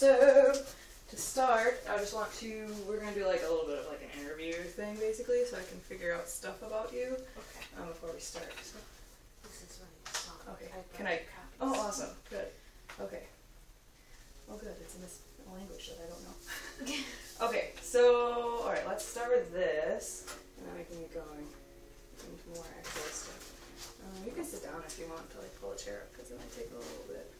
So, to start, we're going to do like a little bit of like an interview thing basically, so I can figure out stuff about you before we start. So. This is my song. Okay, can I? Oh, awesome, good. Okay. Oh, good, it's in this language that I don't know. Okay, so, alright, let's start with this, and then we can get going into more actual stuff. You can sit down if you want to like pull a chair up, because it might take a little bit.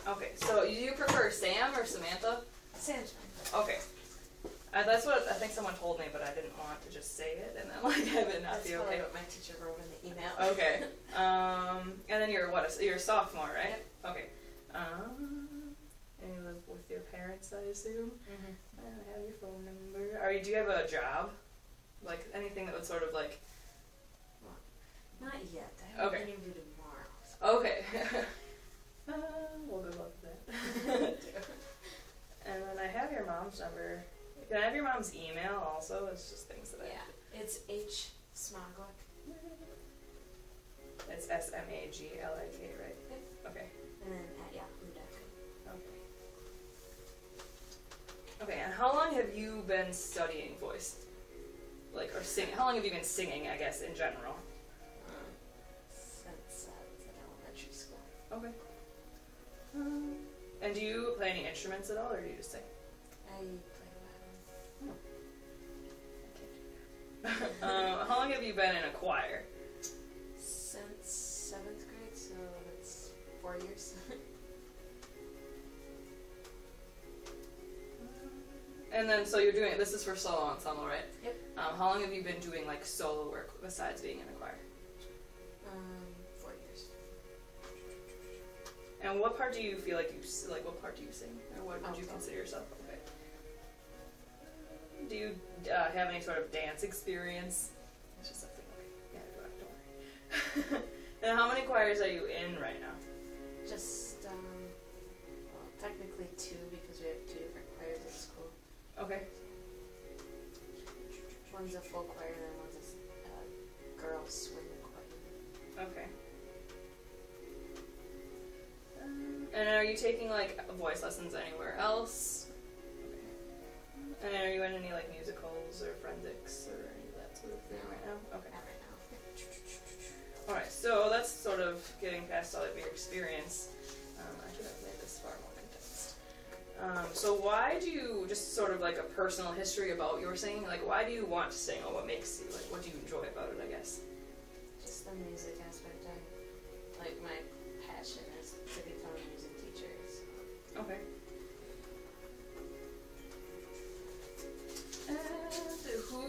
Okay, so you prefer Sam or Samantha? Sam's fine. Okay. That's what I think someone told me, but I didn't want to just say it and then like have it not be okay. That's what my teacher wrote in the email. Okay. And then you're what? You're a sophomore, right? Yep. Okay. And you live with your parents, I assume. Mm-hmm. I have your phone number. Do you have a job? Like anything that would sort of like? Well, not yet. I have an interview tomorrow. So. Okay. Well, good luck with that. And then I have your mom's number. Can I have your mom's email also? It's just things that It's H. Smaglik. It's SMAGLIK, right? Yep. Okay. And then at yahoo.com. Okay, and how long have you been studying voice? Like, or singing? How long have you been singing, I guess, in general? Since I was in elementary school. Okay. And do you play any instruments at all, or do you just sing? I play the violin. How long have you been in a choir? Since 7th grade, so that's 4 years. And then, so you're doing, this is for solo ensemble, right? Yep. How long have you been doing, like, solo work besides being in a choir? 4 years. And what part do you feel like what part do you sing? Or what would you consider yourself? Okay. Do you have any sort of dance experience? It's just something, okay. Yeah, don't worry. And how many choirs are you in right now? Just, well, technically 2 because we have 2 different choirs at school. Okay. One's a full choir and then one's a girls swing choir. Okay. And are you taking like voice lessons anywhere else? Okay. And are you in any like musicals or forensics or any of that sort of thing right now? Okay. Not right now. Alright, so that's sort of getting past all of your experience. I should have made this far more condensed. So why do you, just sort of like a personal history about your singing, like why do you want to sing, or what makes you, like what do you enjoy about it, I guess? Just the music aspect. Like my passion is to become a music teacher. So. Okay. And who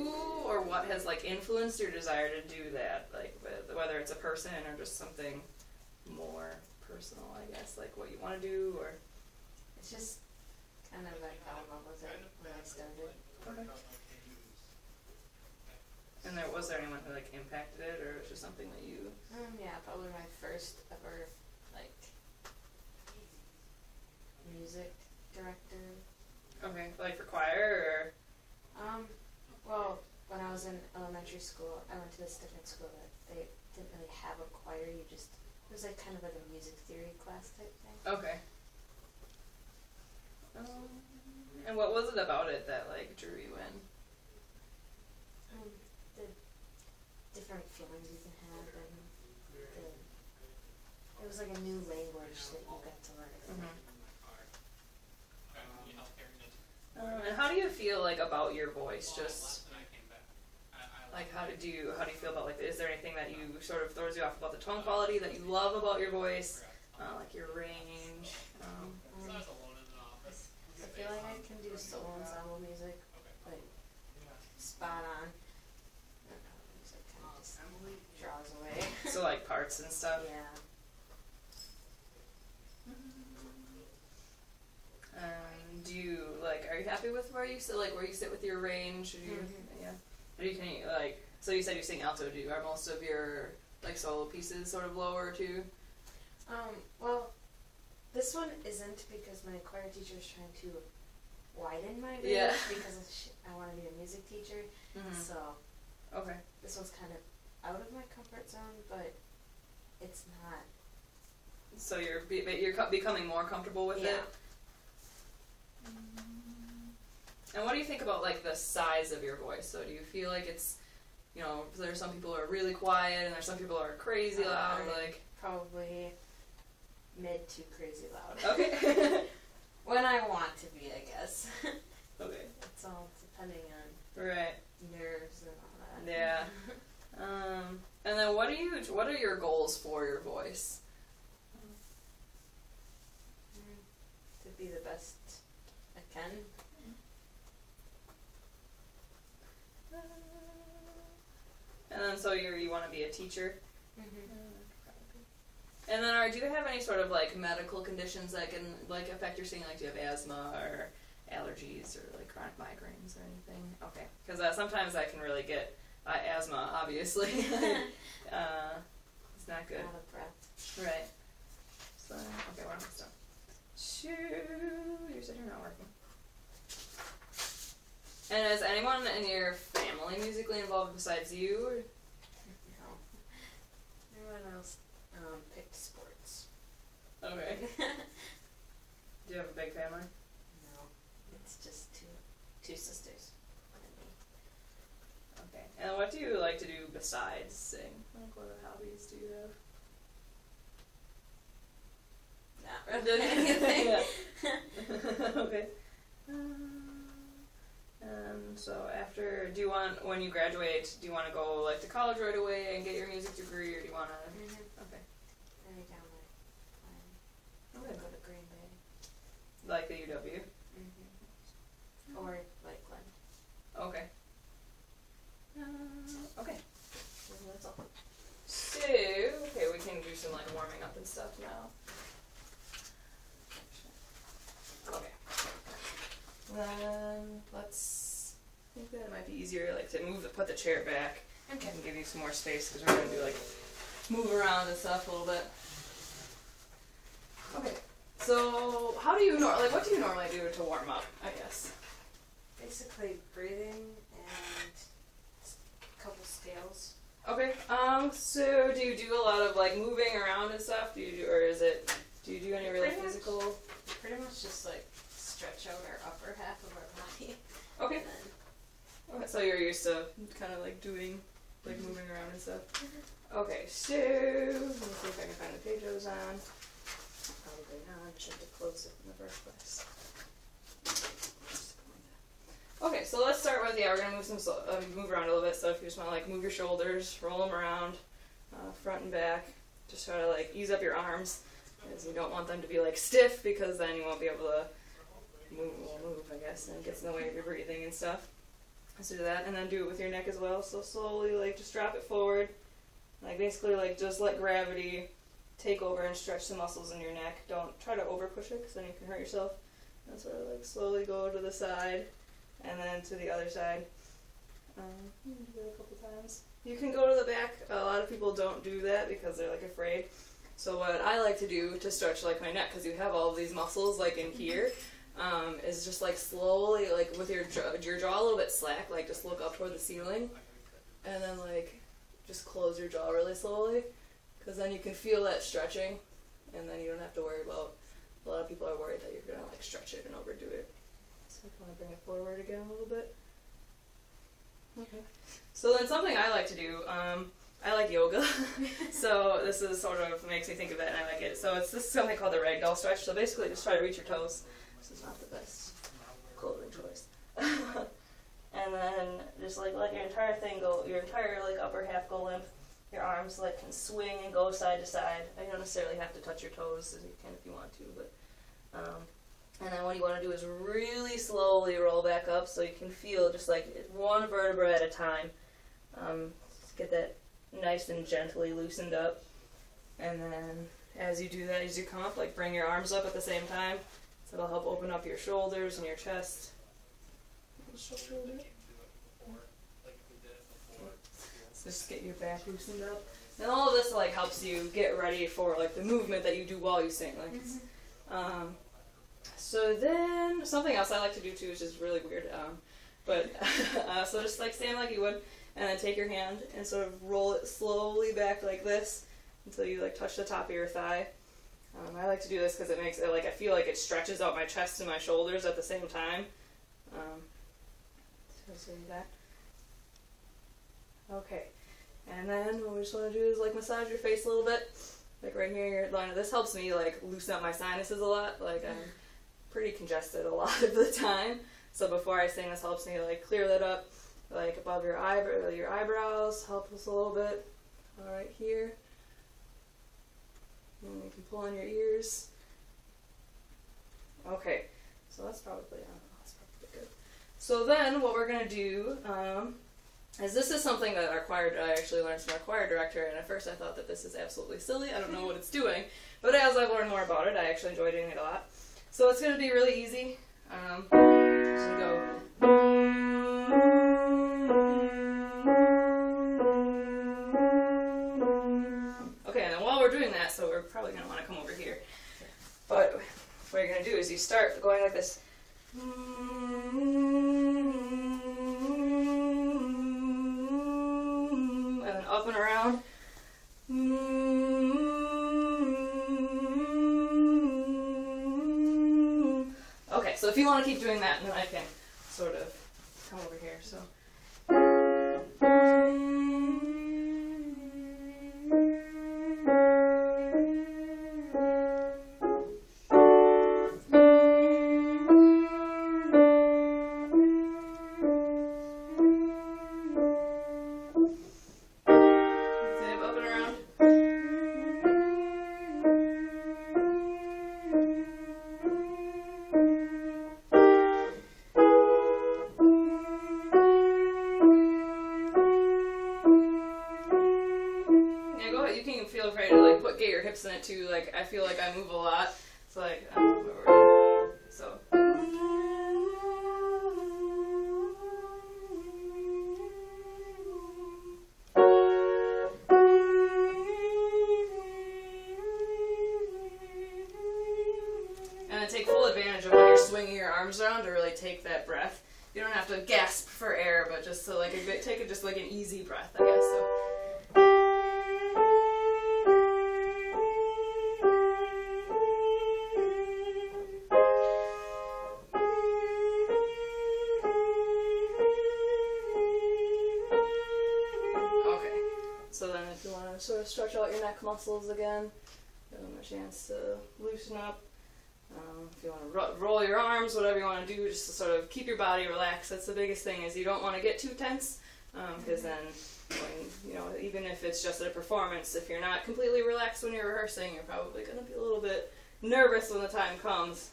or what has like influenced your desire to do that? Like whether it's a person or just something more personal, I guess, like what you want to do, or it's just kind of like fell in love with it when I started. okay. And was there anyone who like impacted it, or it was just something that you? Yeah, probably my first ever like music director. Okay, like for choir, or? Well, when I was in elementary school, I went to this different school that they didn't really have a choir. It was like kind of like a music theory class type thing. Okay. And what was it about it that like drew you in? The different feelings you can have, and it was like a new language that you got to learn. Mm-hmm. And how do you feel like about your voice? Just like how do you feel about like, is there anything that you sort of throws you off about the tone quality that you love about your voice, like your range? I feel like I can do solo ensemble music, like spot on. Music kind of just draws away. So like parts and stuff. Yeah. Do you like? Are you happy with where you sit? Like where you sit with your range? Do you, yeah. Can you like? So you said you sing alto. Are most of your like solo pieces sort of lower too? Well, this one isn't because my choir teacher is trying to widen my range because I want to be a music teacher. Mm-hmm. So okay. this one's kind of out of my comfort zone, but it's not. So you're becoming more comfortable with it? And what do you think about, like, the size of your voice? So do you feel like it's, you know, there's some people who are really quiet and there's some people who are crazy loud, like... Probably mid to crazy loud. Okay. When I want to be, I guess. Okay. It's all depending on nerves and all that. Yeah. And then what are your goals for your voice? To be the best I can. And then so you want to be a teacher? Mm-hmm. And then do you have any sort of, like, medical conditions that can, like, affect your singing? Like, do you have asthma or allergies or, like, chronic migraines or anything? Okay. Because sometimes that can really get asthma, obviously. It's not good. Out of breath. Right. So, okay, we're almost done. You said you're not working. And is anyone in your family musically involved besides you? Or? No. Everyone else picked sports. Okay. Do you have a big family? No. It's just two sisters and me. Okay. And what do you like to do besides sing? Like, what other hobbies do you have? Not really anything. Okay. So when you graduate, do you want to go, like, to college right away and get your music degree, or do you want to... Mm-hmm. Okay. Very down my line. Okay. Go to Green Bay. Like the UW? Mm-hmm. Or Lakeland. Okay. Okay. Well, that's all. So, okay, we can do some, like, warming up and stuff now. Okay. Then I think that it might be easier, like, to put the chair back. Okay. And give you some more space because we're gonna do, like, move around and stuff a little bit. Okay. So, what do you normally do to warm up? I guess. Basically breathing and a couple scales. Okay. So do you do a lot of, like, moving around and stuff? Do you do any really physical? Pretty much just, like, stretch out our upper half of our body. Okay. Okay, so you're used to kind of, like, doing, like, moving around and stuff. Okay, so let me see if I can find the page I was on. Probably not. I should have closed it in the first place. Okay, so let's start with, we're gonna move around a little bit. So if you just want to, like, move your shoulders, roll them around, front and back, just try to, like, ease up your arms, because you don't want them to be, like, stiff, because then you won't be able to move, I guess, and it gets in the way of your breathing and stuff. Let's do that, and then do it with your neck as well. So slowly, like, just drop it forward, like, basically, like, just let gravity take over and stretch the muscles in your neck. Don't try to over push it, because then you can hurt yourself. And sort of, like, slowly go to the side, and then to the other side. You can do it a couple times. You can go to the back. A lot of people don't do that because they're, like, afraid. So what I like to do to stretch, like, my neck, because you have all of these muscles, like, in here, is just, like, slowly, like, with your jaw a little bit slack, like, just look up toward the ceiling, and then, like, just close your jaw really slowly, because then you can feel that stretching, and then you don't have to worry about, a lot of people are worried that you're going to, like, stretch it and overdo it. So I want to bring it forward again a little bit. Okay. So then something I like to do, I like yoga, so this is sort of makes me think of it, and I like it. So this is something called the ragdoll stretch. So basically, just try to reach your toes. This is not the best clothing choice. And then just, like, let your entire thing go, your entire, like, upper half go limp. Your arms, like, can swing and go side to side. You don't necessarily have to touch your toes, as you can if you want to, but. And then what you want to do is really slowly roll back up, so you can feel just, like, one vertebra at a time. Just get that nice and gently loosened up, and then as you do that, as you come up, like, bring your arms up at the same time, so it'll help open up your shoulders and your chest. So just get your back loosened up, and all of this, like, helps you get ready for, like, the movement that you do while you sing. Like, so then something else I like to do too, which is really weird, so just, like, stand like you would. And then take your hand and sort of roll it slowly back like this. until you like touch the top of your thigh. I like to do this because it makes it like I feel like it stretches out my chest and my shoulders at the same time. So do that. Okay, and then what we just want to do is like massage your face a little bit, like right here in your line. This helps me like loosen up my sinuses a lot. Like I'm pretty congested a lot of the time, so before I sing, this helps me like clear that up, like above your eyebrows. Help us a little bit. All right here. And you can pull on your ears. Okay, so that's probably good. So then what we're going to do is this is something that I actually learned from our choir director, and at first I thought that this is absolutely silly. I don't know what it's doing, but as I've learned more about it, I actually enjoy doing it a lot. So it's going to be really easy. Just going to go... So we're probably going to want to come over here. But what you're going to do is you start going like this. And then up and around. Okay, so if you want to keep doing that, then I can sort of come over here. So. Feel free to like get your hips in it too. Like I feel like I move a lot, so like I move over. So. And then take full advantage of when you're swinging your arms around to really take that breath. You don't have to gasp for air, but just so like take it just like an easy breath, I guess. So. So then if you want to sort of stretch out your neck muscles again, give them a chance to loosen up. If you want to roll your arms, whatever you want to do, just to sort of keep your body relaxed. That's the biggest thing, is you don't want to get too tense, because then, even if it's just at a performance, if you're not completely relaxed when you're rehearsing, you're probably going to be a little bit nervous when the time comes.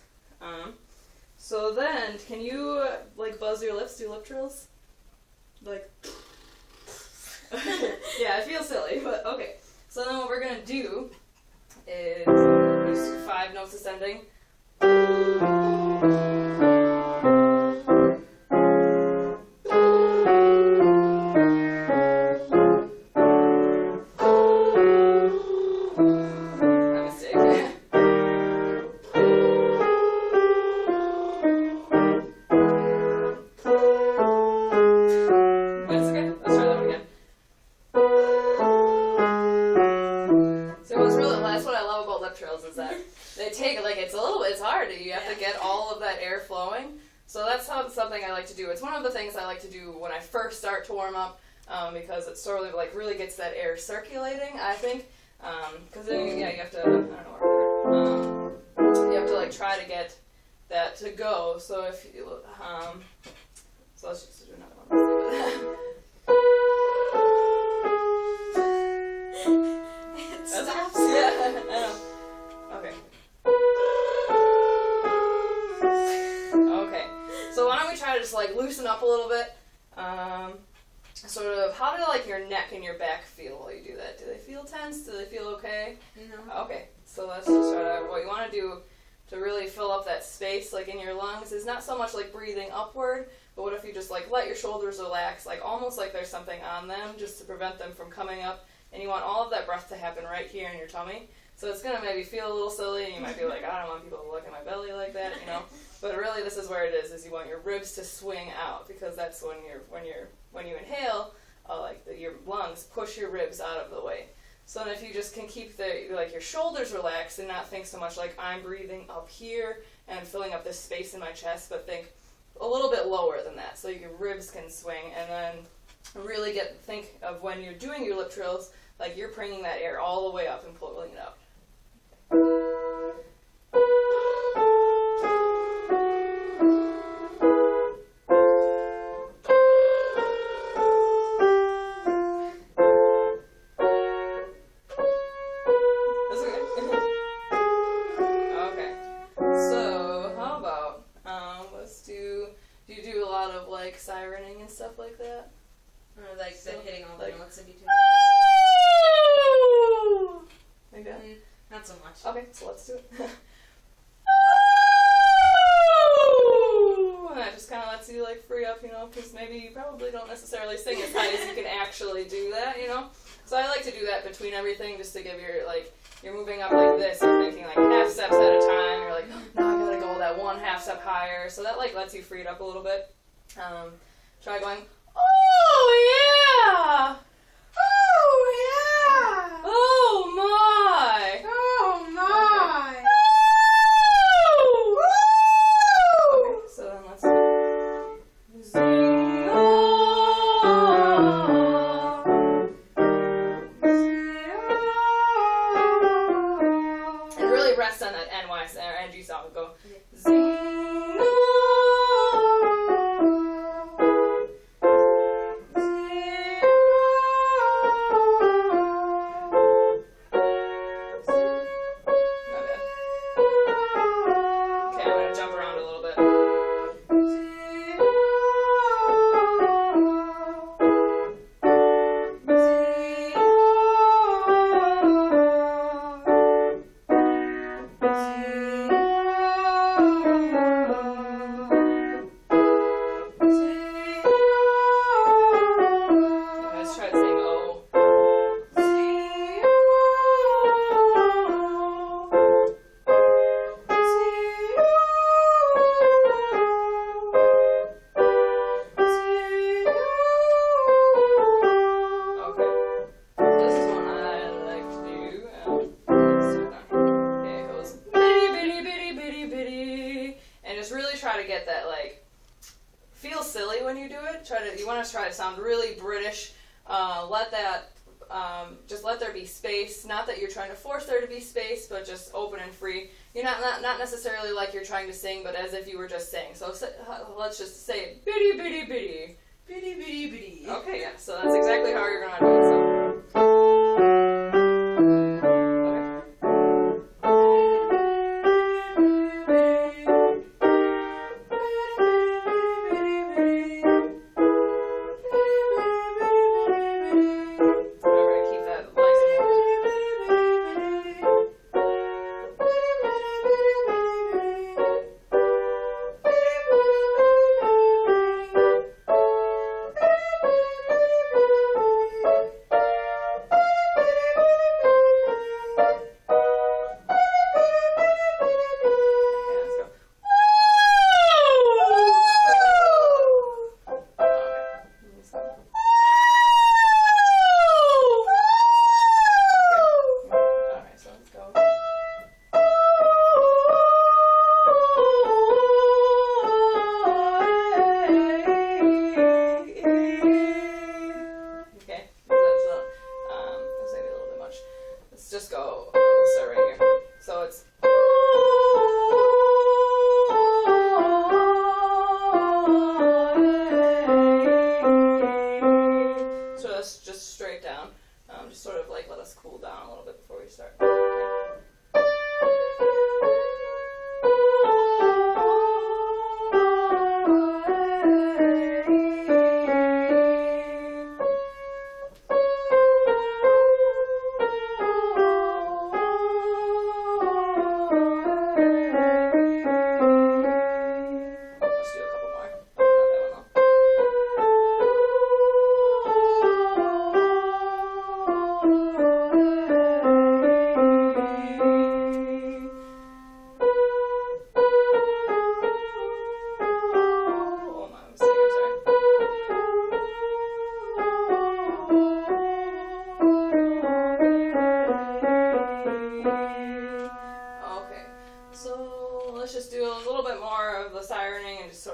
So then, can you, like, buzz your lips, do lip trills? Like... Yeah, it feels silly, but okay. So then what we're going to do is use 5 notes ascending. Something I like to do. It's one of the things I like to do when I first start to warm up, because it sort of like really gets that air circulating, I think. Because then you have to, I don't know, you have to like try to get that to go. So if you, so let's just do another one. It stops. Yeah, I know. Okay. So why don't we try to just like loosen up a little bit, sort of, how do like your neck and your back feel while you do that? Do they feel tense? Do they feel okay? No. Okay, so let's just try to, what you want to do to really fill up that space like in your lungs is not so much like breathing upward, but what if you just like let your shoulders relax, like almost like there's something on them just to prevent them from coming up, and you want all of that breath to happen right here in your tummy. So it's going to maybe feel a little silly, and you might be like, I don't want people to look at my belly like that, But really, this is where it is you want your ribs to swing out, because that's when you inhale, your lungs push your ribs out of the way. So then if you just can keep your shoulders relaxed and not think so much like I'm breathing up here and filling up this space in my chest, but think a little bit lower than that so your ribs can swing, and then really think of when you're doing your lip trills, like you're bringing that air all the way up and pulling it out. Sirening and stuff like that? Or like the hitting all the notes in between? Like that? Not so much. Okay, so let's do it. And that just kind of lets you like free up, because maybe you probably don't necessarily sing as high as you can actually do that, So I like to do that between everything just to give you're moving up like this, you're thinking like half steps at a time, you're like, now I gotta go that 1 half step higher, so that lets you free it up a little bit. Try going, oh yeah! Oh yeah! Oh my! Oh my! Woo! Okay, so then let's do zing and really rest on that NY or NG sound. Go zing. You want to try to sound really British. Let there be space. Not that you're trying to force there to be space, but just open and free. You're not necessarily like you're trying to sing, but as if you were just saying. So let's just say it. Bitty, bitty, bitty. Bitty, bitty, bitty. Okay, yeah. So that's exactly how you're going to do it. So.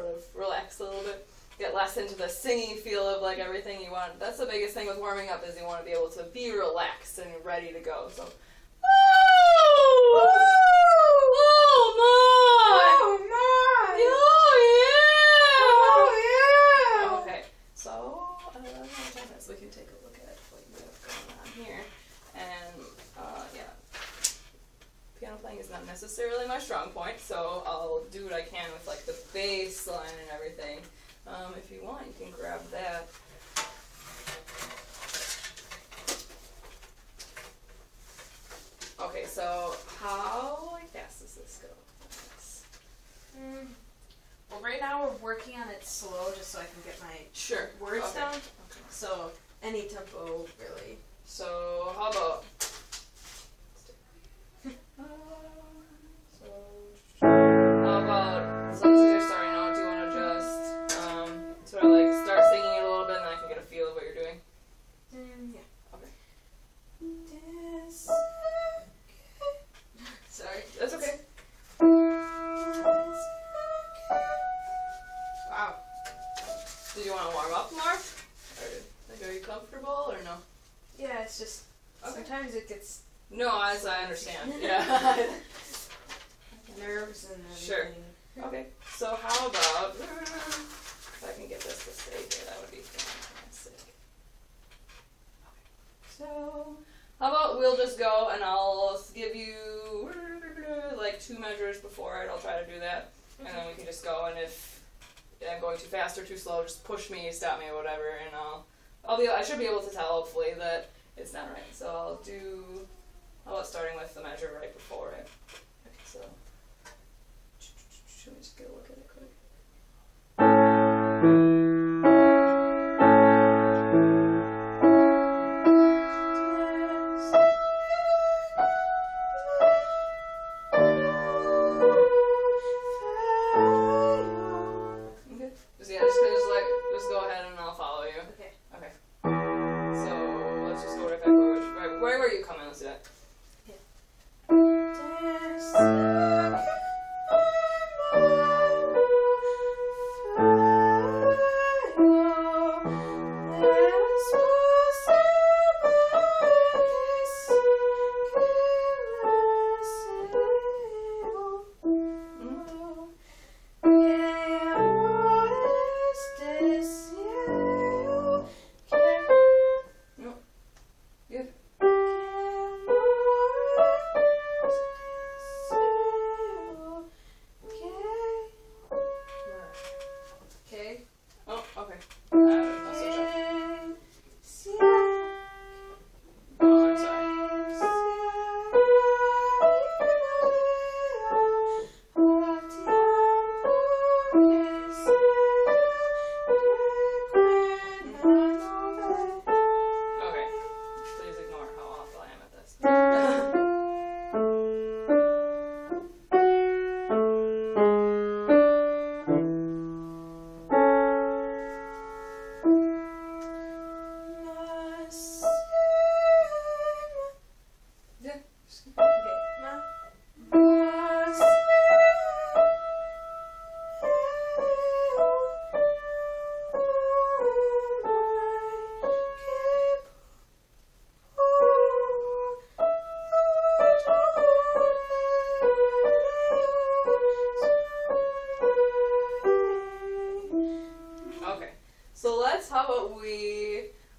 sort of relax a little bit, get less into the singing feel of like everything you want. That's the biggest thing with warming up is you want to be able to be relaxed and ready to go. So, okay, so we can take a look at what you have going on here. And yeah, piano playing is not necessarily my strong point, so I'll do what I can with like the bass line and everything. If you want, you can grab that. Okay, so how fast does this go? Well, right now we're working on it slow just so I can get my words down. Okay. So any tempo, really. So how about so since you're starting out, do you want to just sort of like start singing it a little bit and then I can get a feel of what you're doing? Yeah. Okay. Sorry. That's okay. Wow. Did you want to warm up more? Or, are you comfortable or no? Yeah, it's just sometimes it gets No, as I understand. Yeah. nerves and everything. Sure. Okay. So how about if I can get this to stay here, that would be fantastic. Okay. So how about we'll just go and I'll give you like 2 measures before it. I'll try to do that, and then we can just go. And if I'm going too fast or too slow, just push me, stop me, or whatever, and I should be able to tell hopefully that it's not right. So I'll do. How about starting with the measure right before it? Okay, so should we just get a look at it quick? Okay. Just go ahead and I'll follow you. Okay. Okay. So let's just go right back where you come in. Let's do that.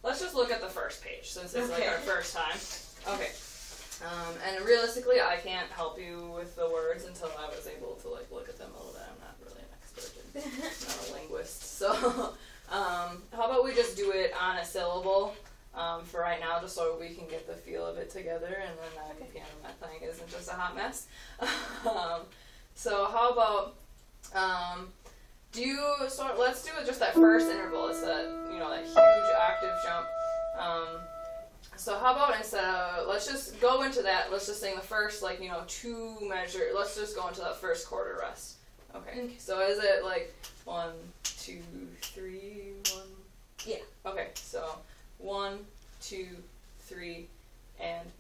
Let's just look at the first page since it's like our first time. Okay. And realistically, I can't help you with the words until I was able to like look at them a little bit. I'm not really an expert. I'm not a linguist. So, how about we just do it on a syllable for right now, just so we can get the feel of it together, and then the piano mat playing isn't just a hot mess. So how about let's do it just that first interval. It's that that huge octave jump. So how about instead of, let's just go into that, let's just sing the first, 2 measure, let's just go into that first quarter rest. Okay. So is it like 1, 2, 3, 1? Yeah. Okay, so 1, 2, 3, and...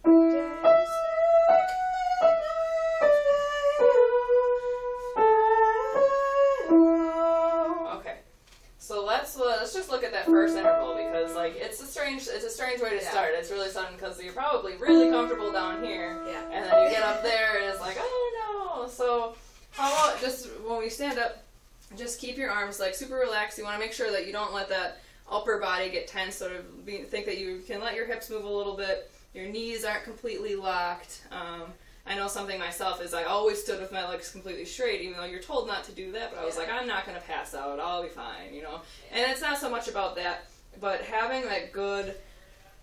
because you're probably really comfortable down here. Yeah. And then you get up there and it's like, oh no. So how about just when we stand up, just keep your arms like super relaxed. You want to make sure that you don't let that upper body get tense, sort of think that you can let your hips move a little bit. Your knees aren't completely locked. I know something myself is I always stood with my legs completely straight, even though you're told not to do that, but I was like, I'm not going to pass out, I'll be fine, you know. And it's not so much about that, but having that good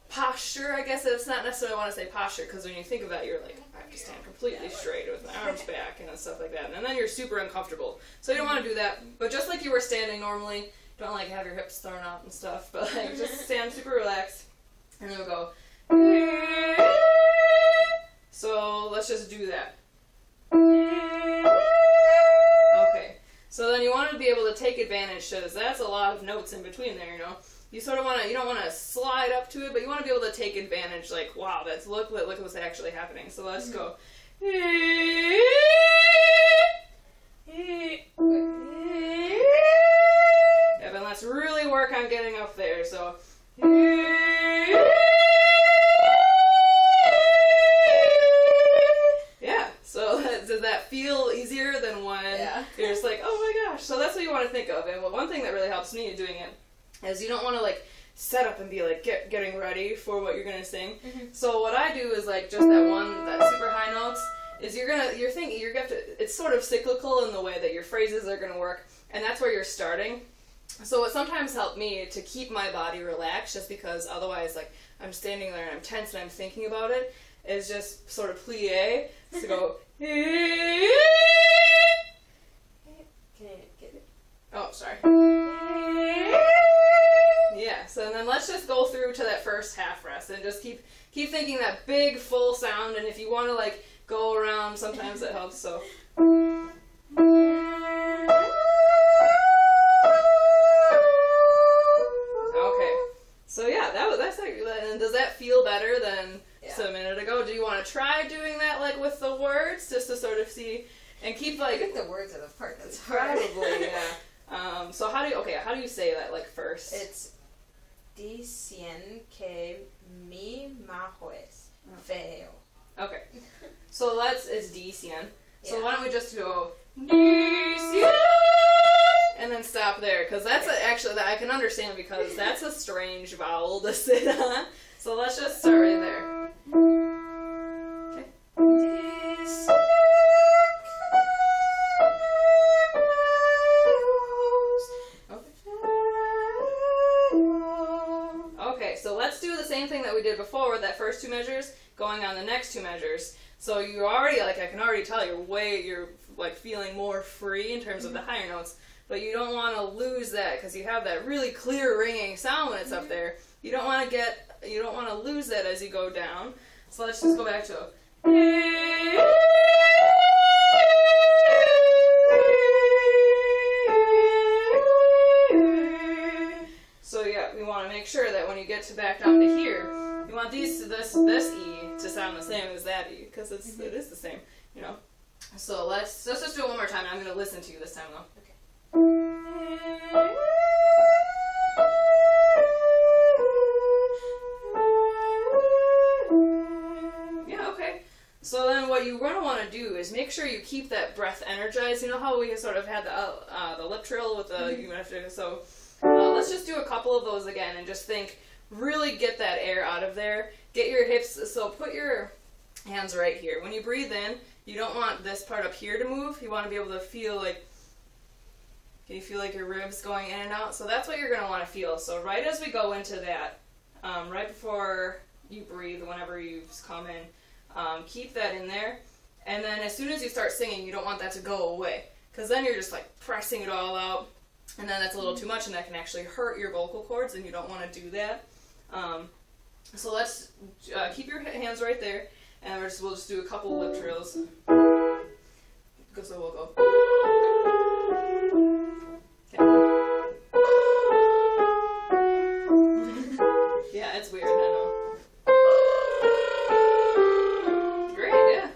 posture, I guess it's not necessarily want to say posture, because when you think of that, you're like, I have to stand completely straight with my arms back and stuff like that, and then you're super uncomfortable. So you don't want to do that, but just like you were standing normally, don't like have your hips thrown out and stuff, but like just stand super relaxed, and then we'll go. So let's just do that. Okay. So then you want to be able to take advantage, because that's a lot of notes in between there, you know. You sort of want to, you don't want to slide up to it, but you want to be able to take advantage, like, wow, that's, look at what's actually happening. So let's go. Evan, let's really work on getting up there, so. Does that feel easier than when you're just like, oh my gosh? So that's what you want to think of. And one thing that really helps me doing it is you don't want to like set up and be like getting ready for what you're gonna sing. So what I do is like just that super high notes is you're thinking it's sort of cyclical in the way that your phrases are gonna work, and that's where you're starting. So what sometimes helped me to keep my body relaxed, just because otherwise like I'm standing there and I'm tense and I'm thinking about it, is just sort of plie. So go. Can you get it? Oh, sorry. Yeah, so then let's just go through to that first half rest and just keep thinking that big full sound, and if you want to like go around, sometimes that helps, so. Okay. So yeah, that's like, and does that feel better than just a minute ago? Do you want to try doing that like with the words, just to sort of see and keep like? I think the words are the part that's hard. Probably, yeah. So how do you say that like first? It's dicen que mi majo es feo. Okay. So it's dicen. So why don't we just go dicen and then stop there, because that's actually that I can understand, because that's a strange vowel to sit on. So let's just start right there. Okay. Okay, so let's do the same thing that we did before with that first two measures, going on the next two measures. So you already, like, I can already tell you're like feeling more free in terms of the higher notes, but you don't want to lose that, because you have that really clear ringing sound when it's up there. You don't want to lose that as you go down. So let's just go back to So yeah, we want to make sure that when you get back down to here, you want this E to sound the same as that E, because it is the same, you know. So let's just do it one more time. I'm going to listen to you this time though. Okay. Yeah, okay. So then what you're going to want to do is make sure you keep that breath energized. You know how we sort of had the lip trill with the you have to, so let's just do a couple of those again and just think, really get that air out of there. Get your hips, so put your hands right here. When you breathe in, you don't want this part up here to move. You want to be able to feel like, can you feel like your ribs going in and out? So that's what you're going to want to feel. So right as we go into that, right before you breathe, whenever you come in, keep that in there. And then as soon as you start singing, you don't want that to go away, because then you're just like pressing it all out, and then that's a little too much, and that can actually hurt your vocal cords, and you don't want to do that. So let's keep your hands right there, and we'll just do a couple lip trills. So we'll go. Yeah, it's weird, I know. Great, yeah.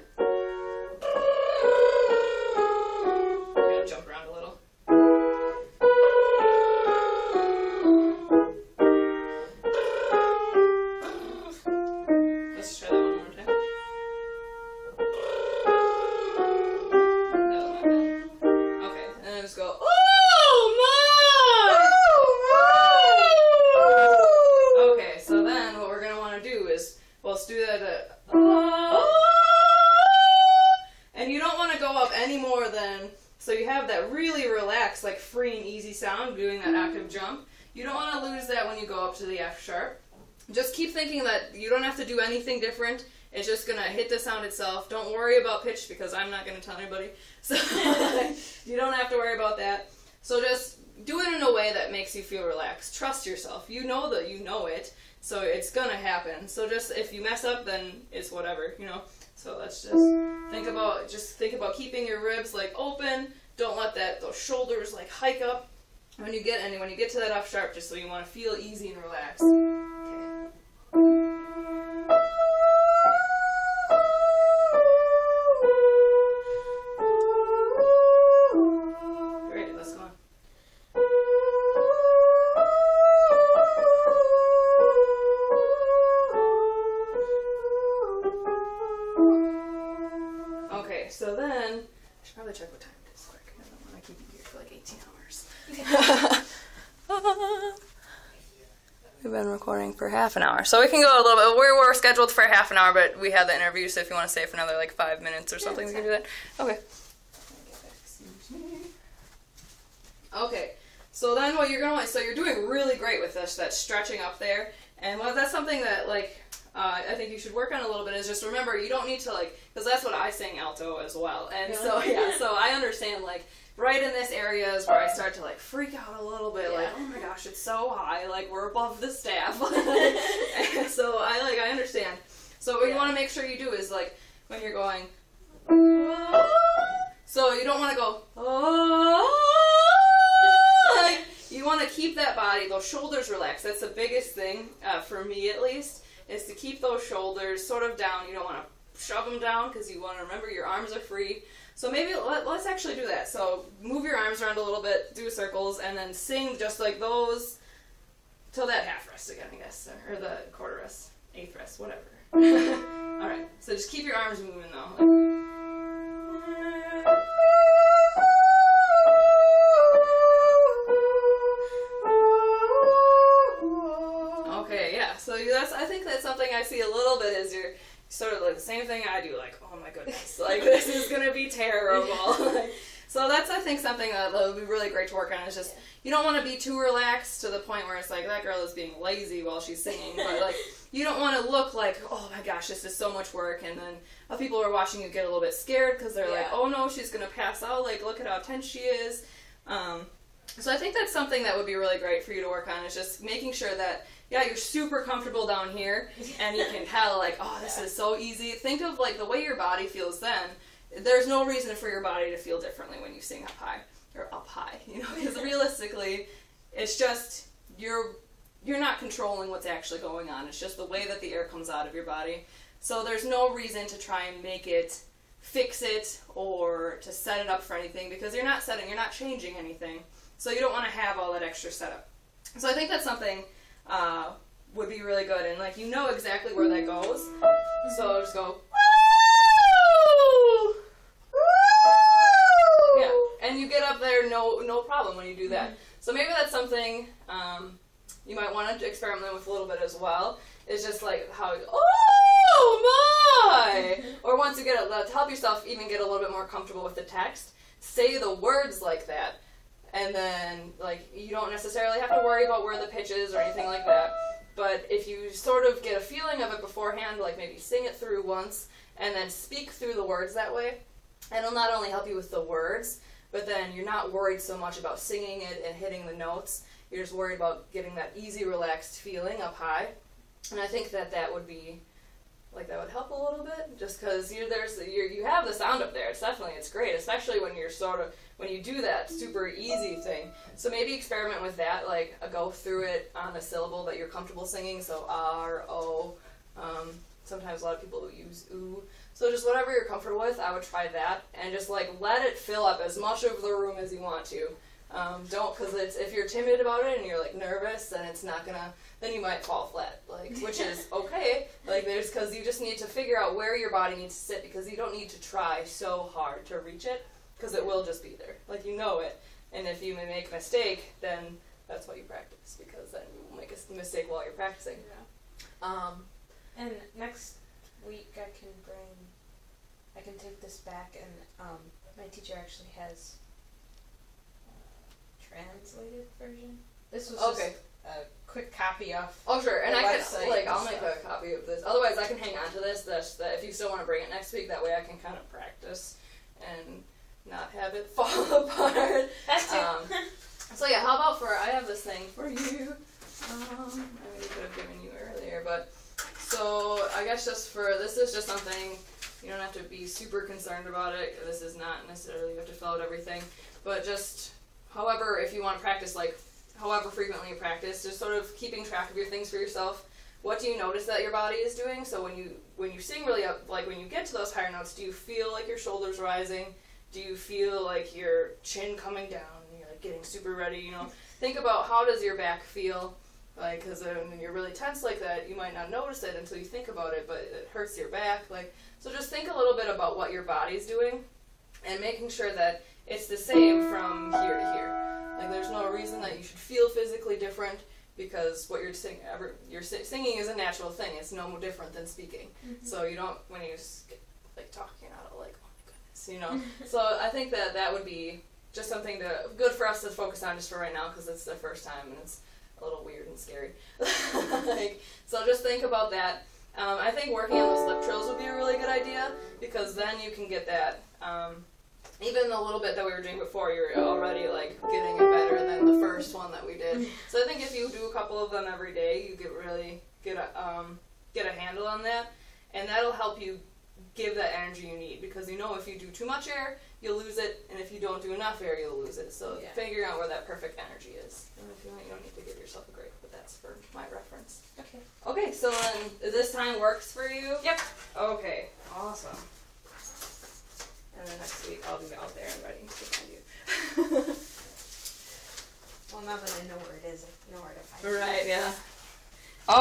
Gotta jump around a little. and you don't want to go up any more than, so you have that really relaxed, like free and easy sound doing that octave jump. You don't want to lose that when you go up to the F sharp. Just keep thinking that you don't have to do anything different. It's just going to hit the sound itself. Don't worry about pitch because I'm not going to tell anybody. So you don't have to worry about that. So just do it in a way that makes you feel relaxed. Trust yourself. You know that you know it, so it's going to happen. So just if you mess up, then it's whatever, you know. So let's just think about keeping your ribs like open. Don't let those shoulders like hike up when you get to that F sharp, just so you want to feel easy and relaxed. Okay. Great, let's go on. Okay, so then I should probably check what time it is quick. I don't want to keep you here for like 18 hours. We've been recording for half an hour, so we can go a little bit. We're scheduled for half an hour, but we have the interview, so if you want to stay for another like 5 minutes or something, we can do that. Okay. Okay, so then what you're going to, so you're doing really great with this, that stretching up there, and that's something that like, I think you should work on a little bit is just remember you don't need to like, because that's what I sing alto as well, and so I understand like, right in this area is where I start to like freak out a little bit, like, oh my gosh, it's so high, like we're above the staff. And so I understand. So what you want to make sure you do is like when you're going, so you don't want to go, like you want to keep that body, those shoulders relaxed. That's the biggest thing for me at least, is to keep those shoulders sort of down. You don't want to shove them down because you want to remember your arms are free. So maybe let's actually do that. So move your arms around a little bit, do circles, and then sing just like those till that half rest again, I guess, or the quarter rest, eighth rest, whatever. All right. So just keep your arms moving though. Okay, yeah. So I think that's something I see a little bit is you're sort of like the same thing I do, like, oh my goodness, like this is gonna be terrible. So that's, I think, something that would be really great to work on, is just, you don't want to be too relaxed to the point where it's like, that girl is being lazy while she's singing, but like, you don't want to look like, oh my gosh, this is so much work, and then people who are watching you get a little bit scared, because they're like, oh no, she's gonna pass out, like, look at how tense she is. So I think that's something that would be really great for you to work on, is just making sure that, yeah, you're super comfortable down here, and you can tell, like, oh, this is so easy. Think of, like, the way your body feels then. There's no reason for your body to feel differently when you sing up high, you know, because realistically, it's just, you're not controlling what's actually going on. It's just the way that the air comes out of your body. So there's no reason to try and fix it, or to set it up for anything, because you're not changing anything. So you don't want to have all that extra setup. So I think that's something would be really good, and like, you know exactly where that goes. So just go, woo! Woo! Yeah, and you get up there no problem when you do that. So maybe that's something you might want to experiment with a little bit as well. It's just like how, oh my! Or once you get to help yourself even get a little bit more comfortable with the text, say the words like that. And then, like, you don't necessarily have to worry about where the pitch is or anything like that. But if you sort of get a feeling of it beforehand, like maybe sing it through once, and then speak through the words that way, it'll not only help you with the words, but then you're not worried so much about singing it and hitting the notes. You're just worried about getting that easy, relaxed feeling up high. And I think that would be, like, that would help a little bit, just because you have the sound up there. It's great, especially when when you do that super easy thing. So maybe experiment with that, like go through it on a syllable that you're comfortable singing. So R, O. Sometimes a lot of people use oo. So just whatever you're comfortable with, I would try that, and just like let it fill up as much of the room as you want to. Don't, because if you're timid about it and you're like nervous, then it's not gonna. Then you might fall flat, like, which is okay. Like, because you just need to figure out where your body needs to sit, because you don't need to try so hard to reach it, because it will just be there. Like, you know it. And if you make a mistake, then that's what you practice, because then you will make a mistake while you're practicing. Yeah. And next week I can take this back, and my teacher actually has a translated version. This was just a quick copy of. Oh sure, and the I website can I'll and make stuff. a copy of this. Otherwise, I can hang on to this. That if you still want to bring it next week, that way I can kind of practice and not have it fall apart. That's it. So yeah, how about I have this thing for you. I maybe could have given you earlier, but so I guess this is just something. You don't have to be super concerned about it. This is not necessarily you have to fill out everything, but just however, if you want to practice, like however frequently you practice, just sort of keeping track of your things for yourself. What do you notice that your body is doing? So when you sing really up, like when you get to those higher notes, do you feel like your shoulders rising? Do you feel like your chin coming down? And you're like getting super ready. You know, think about how does your back feel. Like, because when you're really tense like that, you might not notice it until you think about it, but it hurts your back. Like, so just think a little bit about what your body's doing, and making sure that it's the same from here to here. Like, there's no reason that you should feel physically different, because what you're singing is a natural thing. It's no different than speaking. Mm-hmm. So you don't, when you get, like talking, you're not like, oh my goodness, you know. So I think that would be just something good for us to focus on just for right now, because it's the first time and it's a little weird and scary. So just think about that. I think working on those lip trills would be a really good idea, because then you can get that, even the little bit that we were doing before, you're already like getting it better than the first one that we did. So I think if you do a couple of them every day, you get a handle on that, and that'll help you give that energy you need, because you know if you do too much air, you'll lose it, and if you don't do enough air, you'll lose it. So figuring out where that perfect energy is. And if you want, you don't need to give yourself a grade, but that's for my reference. Okay, so then this time works for you? Yep. Okay, awesome. And then next week I'll be out there and ready to find you. Well, now that I know where it is, I know where to find it. Right, yeah.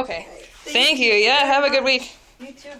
Okay. Right. Thank you. Yeah, have a good week. You too.